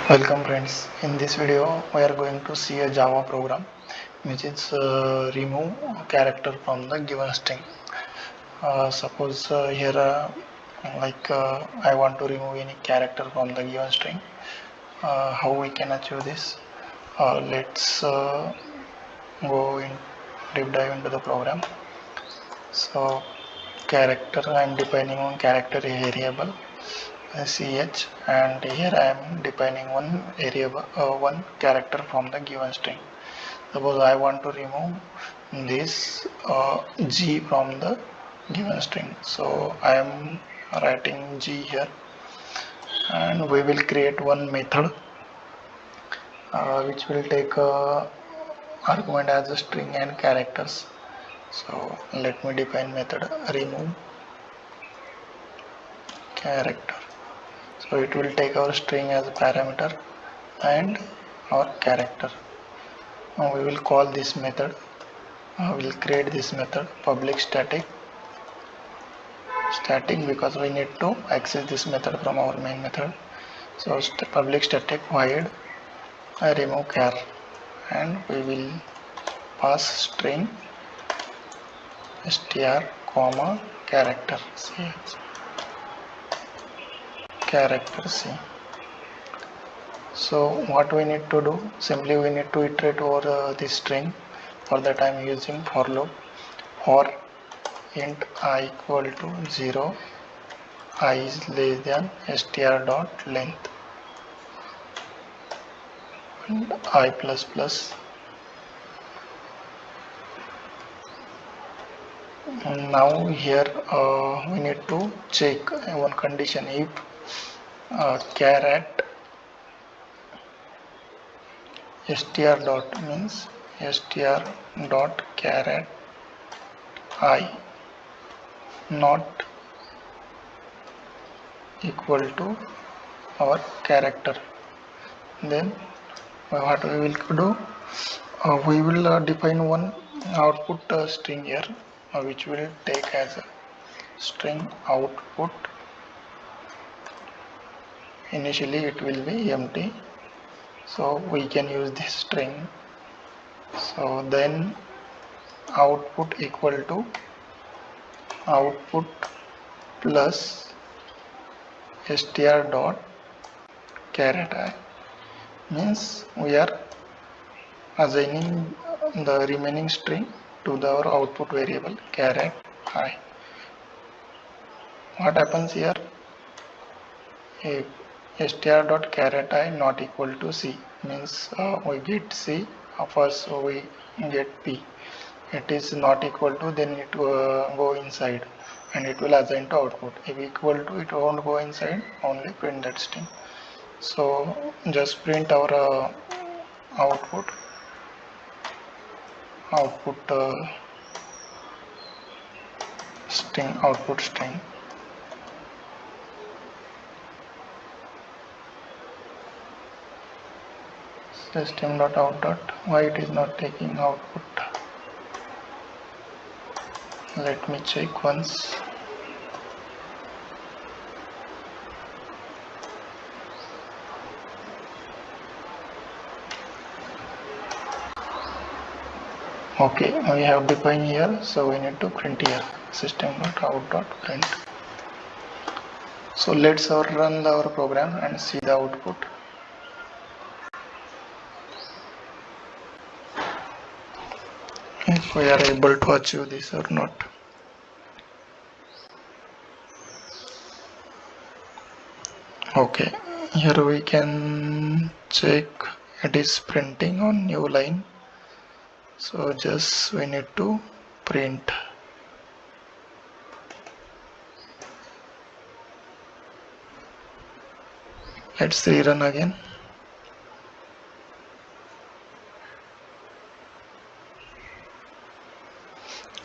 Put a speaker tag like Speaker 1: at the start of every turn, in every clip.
Speaker 1: Welcome friends. In this video we are going to see a Java program which is remove character from the given string. Suppose here I want to remove any character from the given string. How we can achieve this? Let's go in deep dive into the program. So character, I am defining one character variable ch, and here I am defining one one character from the given string. Suppose I want to remove this g from the given string, so I am writing g here, and we will create one method which will take argument as a string and characters. So let me define method remove character. So it will take our string as a parameter and our character. Now we will call this method. We will create this method public static because we need to access this method from our main method. So public static void remove char, and we will pass string str comma character c. So what we need to do, simply we need to iterate over this string. For that I am using for loop for int I equal to 0, I is less than str dot length and I plus plus. And now here we need to check one condition. If char at str dot means str dot char at I not equal to our character, then what we will do, we will define one output string here, which will take as a string output. Initially it will be empty, so we can use this string. So then output equal to output plus str dot char at I, means we are assigning the remaining string to our output variable char at I. What happens here? If str dot char at I not equal to c, means we get c, first we get p. It is not equal to, then it will go inside and it will assign to output. If equal to, it won't go inside, only print that string. So just print our output string. System.out. Why it is not taking output? Let me check once. Okay, we have defined here, so we need to print here system.out.print. So let's run our program and see the output. If we are able to achieve this or not. Okay, here we can check it is printing on new line. So just we need to print. Let's rerun again.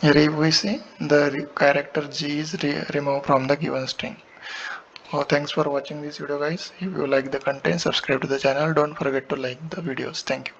Speaker 1: Here we see the character G is removed from the given string. Thanks for watching this video guys. If you like the content, subscribe to the channel. Don't forget to like the videos. Thank you.